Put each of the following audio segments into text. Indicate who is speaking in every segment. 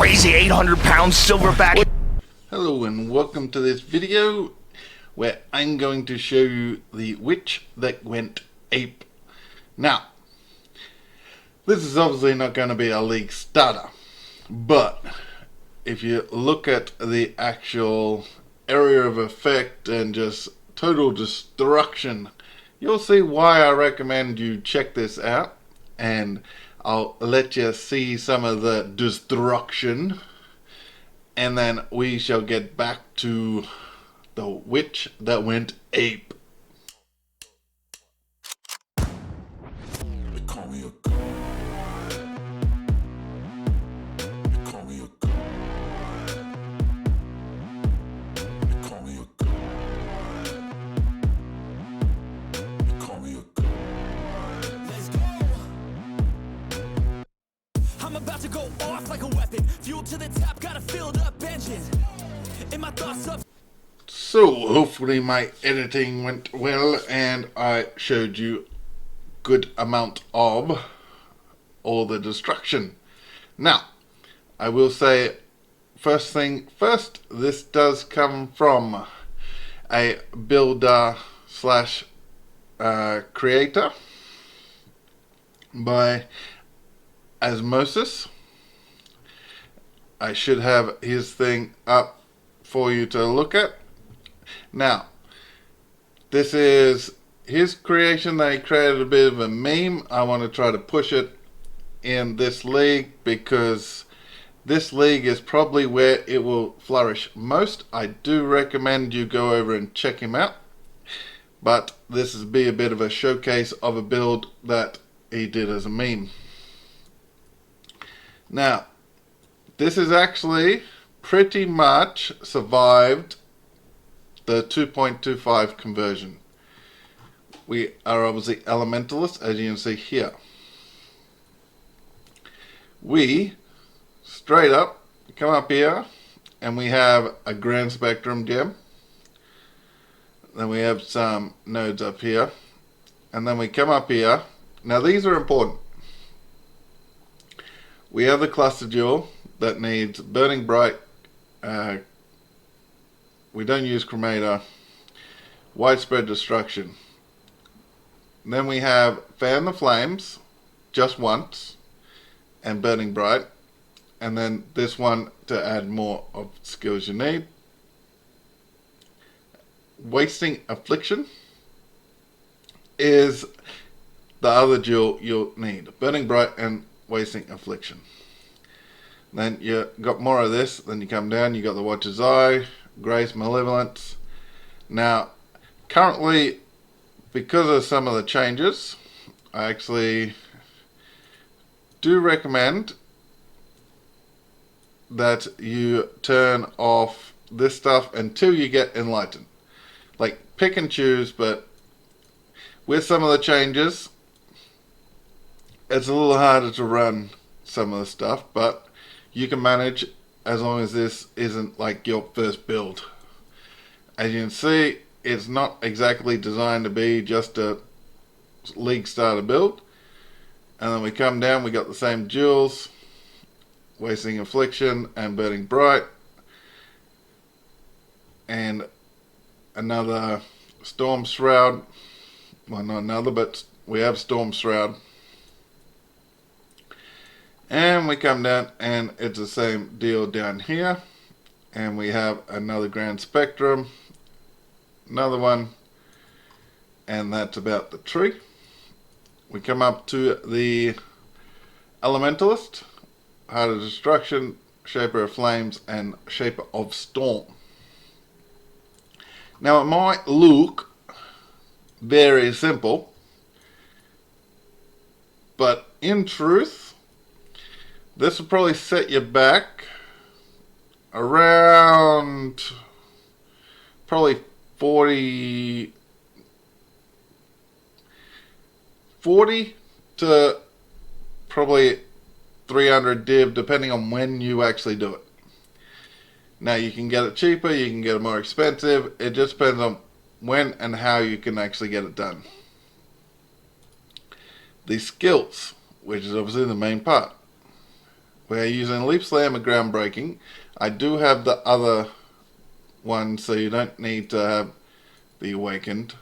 Speaker 1: crazy 800-pound silverback.
Speaker 2: Hello and welcome to this video where I'm going to show you the witch that went ape. Now, this is obviously not going to be a league starter, but if you look at the actual area of effect and just total destruction, you'll see why I recommend you check this out, and I'll let you see some of the destruction, and then we shall get back to the witch that went ape.
Speaker 3: They call me a god. They call me a god. They call me a god. They call me a god. Let's go. I'm about to go off like a weapon. Fuel to the top, got a filled up engine. In my thoughts up.
Speaker 2: So hopefully my editing went well and I showed you good amount of all the destruction. Now, I will say first thing first, this does come from a builder slash creator by Osmosis. I should have his thing up for you to look at. Now, this is his creation that he created, a bit of a meme. I want to try to push it in this league because this league is probably where it will flourish most. I do recommend you go over and check him out, but this is be a bit of a showcase of a build that he did as a meme. Now, this is actually pretty much survived the 2.25 conversion. We are obviously elementalists, as you can see here. We straight up come up here and we have a grand spectrum gem. Then we have some nodes up here, and then we come up here. Now these are important. We have the cluster jewel that needs burning bright. We don't use chromator. Widespread destruction. Then we have fan the flames just once and burning bright, and then this one to add more of skills you need. Wasting affliction is the other jewel you'll need. Burning bright and wasting affliction. Then you got more of this. Then you come down, you got the Watcher's Eye, Grace, Malevolence. Now, currently, because of some of the changes, I actually do recommend that you turn off this stuff until you get Enlightened. Like, pick and choose, but with some of the changes, it's a little harder to run some of the stuff, but you can manage as long as this isn't like your first build. As you can see, it's not exactly designed to be just a league starter build. And then we come down, we got the same jewels, wasting affliction and burning bright, and another storm shroud. Well, not another, but we have storm shroud. And we come down and it's the same deal down here, and we have another grand spectrum, another one, and that's about the tree. We come up to the elementalist, heart of destruction, shaper of flames, and shaper of storm. Now it might look very simple, but in truth, this will probably set you back around probably 40 to probably 300 div, depending on when you actually do it. Now you can get it cheaper, you can get it more expensive. It just depends on when and how you can actually get it done. The skills, which is obviously the main part. we're using Leap Slam and Ground Breaking. I do have the other one, so you don't need to have the Awakened.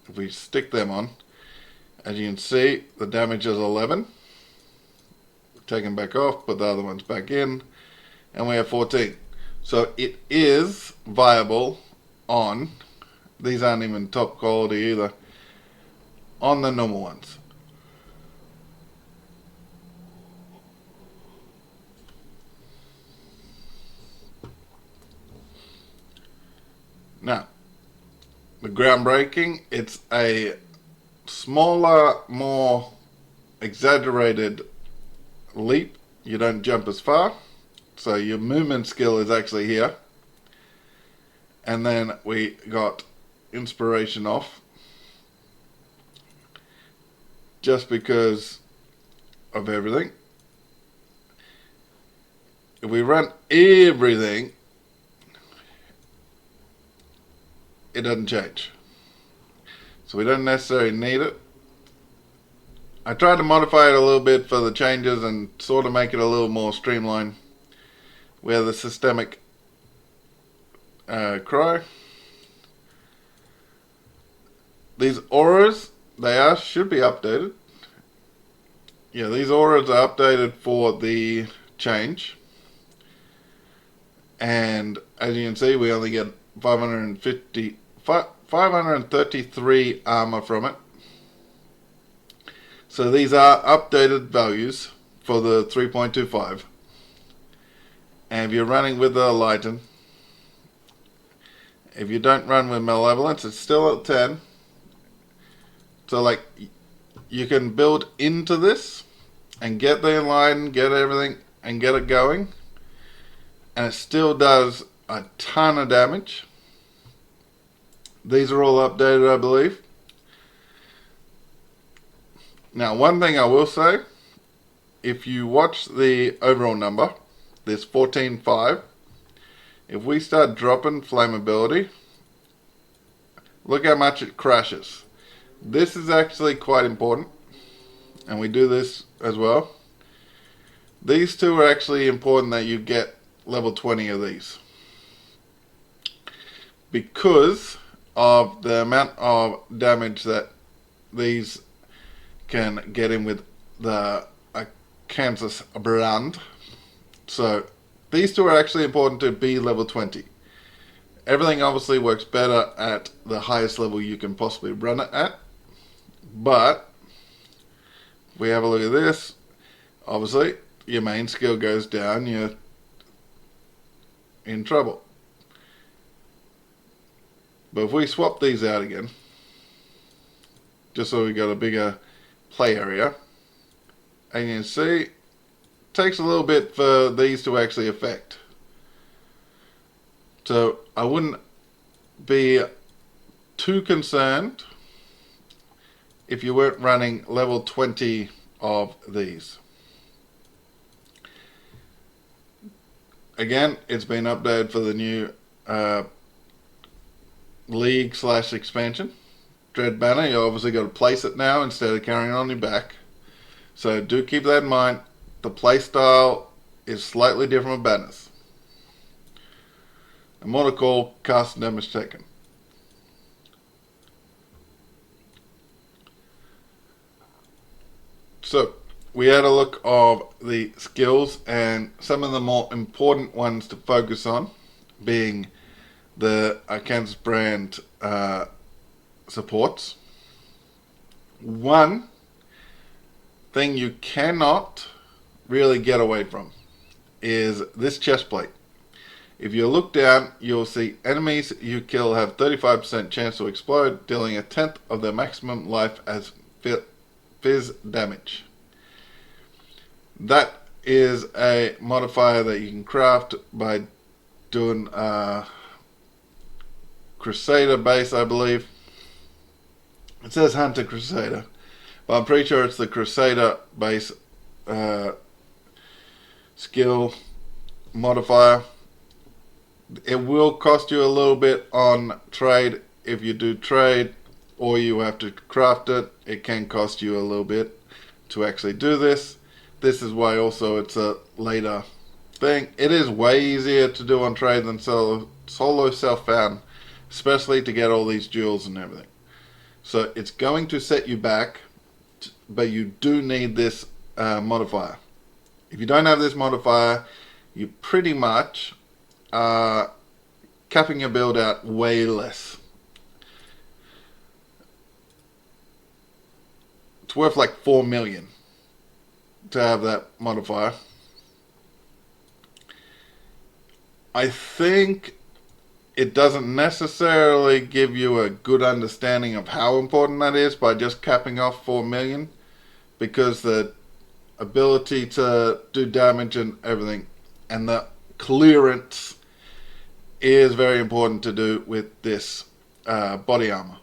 Speaker 2: If we stick them on, as you can see, the damage is 11. Take them back off, put the other ones back in, and we have 14. So it is viable on, these aren't even top quality either, on the normal ones. Now, the Ground Breaking, it's a smaller, more exaggerated leap. You don't jump as far, so your movement skill is actually here. And then we got Inspiration off, just because of everything. If we run everything, it doesn't change, so we don't necessarily need it. I tried to modify it a little bit for the changes and sort of make it a little more streamlined. We have the Systemic Cry. These auras, should be updated. Yeah, these auras are updated for the change. And as you can see, we only get 533 armor from it. So these are updated values for the 3.25. And if you're running with the Lighten, if you don't run with Malevolence, it's still at 10. So like, you can build into this and get the Enlighten, get everything, and get it going. And it still does a ton of damage. These are all updated, I believe. Now, one thing I will say, if you watch the overall number, there's 14.5. If we start dropping flammability, look how much it crashes. This is actually quite important, and we do this as well. These two are actually important that you get level 20 of these, because of the amount of damage that these can get in with the Kansas brand. So these two are actually important to be level 20. Everything obviously works better at the highest level you can possibly run it at. But if we have a look at this, obviously your main skill goes down, you're in trouble. But if we swap these out again, just so we got a bigger play area, and you can see it takes a little bit for these to actually affect. So I wouldn't be too concerned if you weren't running level 20 of these. Again, it's been updated for the new league/expansion. Dread Banner, you obviously got to place it now instead of carrying it on your back. So do keep that in mind. The playstyle is slightly different with banners. Immortal Call, cast damage taken. So we had a look of the skills and some of the more important ones to focus on, being the Kansas brand supports. One thing you cannot really get away from is this chest plate. If you look down, you'll see enemies you kill have 35% chance to explode, dealing a tenth of their maximum life as fizz damage. That is a modifier that you can craft by doing Crusader base, I believe. It says Hunter Crusader, but I'm pretty sure it's the Crusader base skill modifier. It will cost you a little bit on trade if you do trade, or you have to craft it. It can cost you a little bit to actually do this, this is why also it's a later thing. It is way easier to do on trade than solo self-found, especially to get all these jewels and everything. So it's going to set you back, but you do need this modifier. If you don't have this modifier, you pretty much are capping your build out way less. It's worth like 4 million to have that modifier. I think it doesn't necessarily give you a good understanding of how important that is by just capping off 4 million, because the ability to do damage and everything and the clearance is very important to do with this body armor.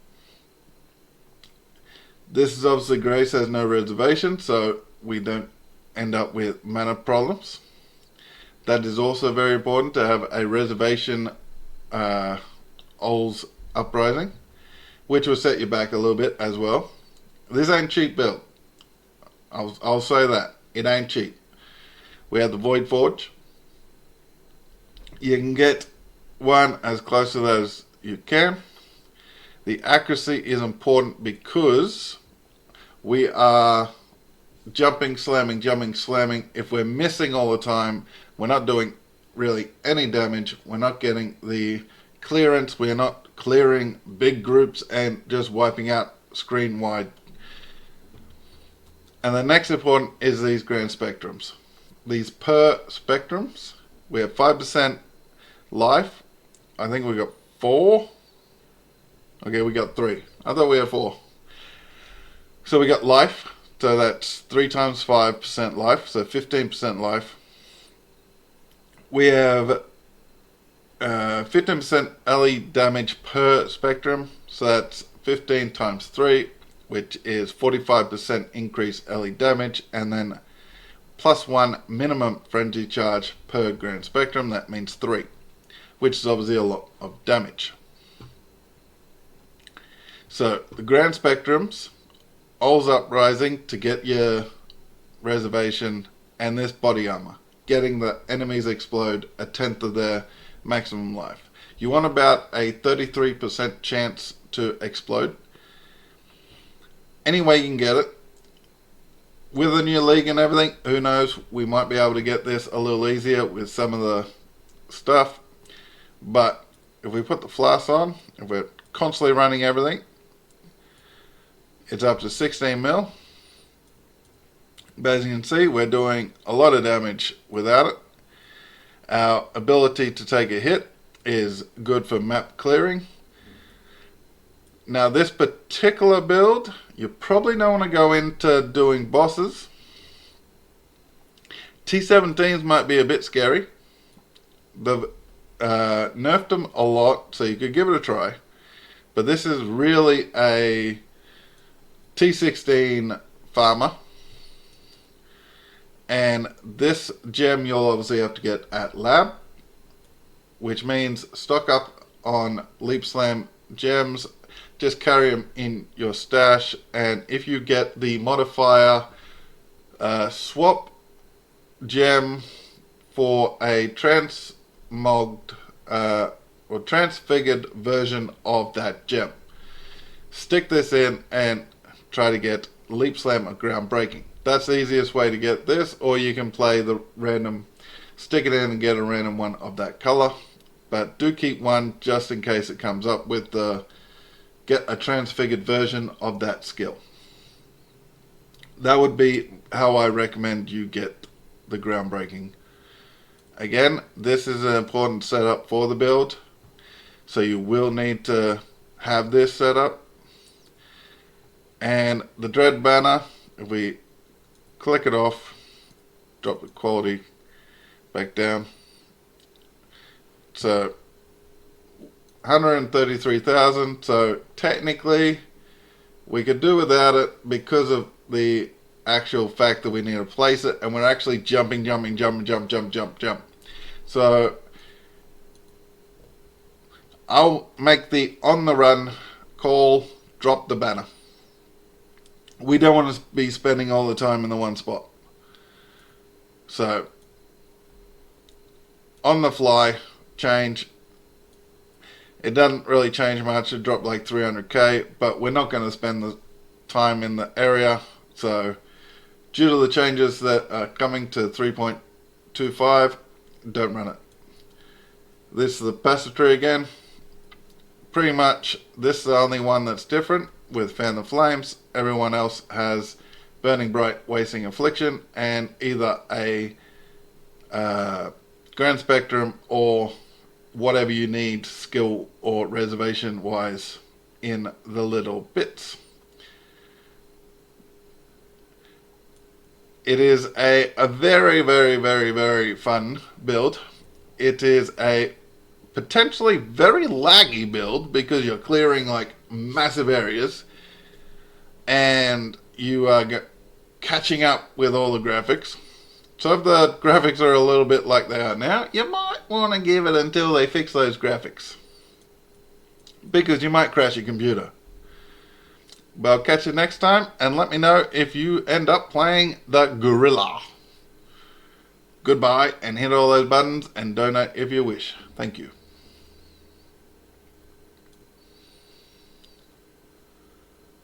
Speaker 2: This is obviously Grace has no reservation, so we don't end up with mana problems. That is also very important to have a reservation Ols Uprising, which will set you back a little bit as well. This ain't cheap build. I'll say that. It ain't cheap. We have the Void Forge. You can get one as close to that as you can. The accuracy is important because we are jumping, slamming, jumping, slamming. If we're missing all the time, we're not doing really any damage. We're not getting the clearance. We're not clearing big groups and just wiping out screen wide. And the next important is these grand spectrums. These per spectrums, we have 5% life. I think we got 4. Okay, we got 3. I thought we had 4. So we got life. So that's 3 times 5% life. So 15% life. We have 15% LE damage per spectrum. So that's 15 times 3, which is 45% increase LE damage. And then plus 1 minimum frenzy charge per grand spectrum. That means 3, which is obviously a lot of damage. So the grand spectrums, Ols Uprising to get your reservation, and this body armor, getting the enemies explode 1/10 of their maximum life. You want about a 33% chance to explode. Any way you can get it. With the new league and everything, who knows, we might be able to get this a little easier with some of the stuff. But if we put the flask on, if we're constantly running everything, it's up to 16 mil. But as you can see, we're doing a lot of damage without it. Our ability to take a hit is good for map clearing. Now this particular build, you probably don't want to go into doing bosses. T17s might be a bit scary. They've nerfed them a lot, so you could give it a try. But this is really a T16 farmer. And this gem you'll obviously have to get at lab, which means stock up on Leap Slam gems. Just carry them in your stash, and if you get the modifier swap gem for a transmogged or transfigured version of that gem, stick this in and try to get Leap Slam or Groundbreaking. That's the easiest way to get this, or you can play the random, stick it in and get a random one of that color. But do keep one just in case it comes up with the get a transfigured version of that skill. That would be how I recommend you get the Groundbreaking. Again, this is an important setup for the build, so you will need to have this set up. And the Dread banner, if we click it off, drop the quality back down, so 133,000. So technically we could do without it because of the actual fact that we need to place it, and we're actually jumping. So I'll make the on the run call, drop the banner. We don't want to be spending all the time in the one spot. So on the fly change. It doesn't really change much. It dropped like 300k, but we're not going to spend the time in the area. So due to the changes that are coming to 3.25, don't run it. This is the passer tree again. Pretty much this is the only one that's different with Fan of Flames. Everyone else has Burning Bright, Wasting Affliction, and either a Grand Spectrum or whatever you need skill or reservation wise in the little bits. It is a very, very, very, very fun build. It is a potentially very laggy build because you're clearing like massive areas and you are catching up with all the graphics. So if the graphics are a little bit like they are now, you might want to give it until they fix those graphics, because you might crash your computer. But I'll catch you next time, and let me know if you end up playing the Gorilla. Goodbye, and hit all those buttons and donate if you wish. Thank you.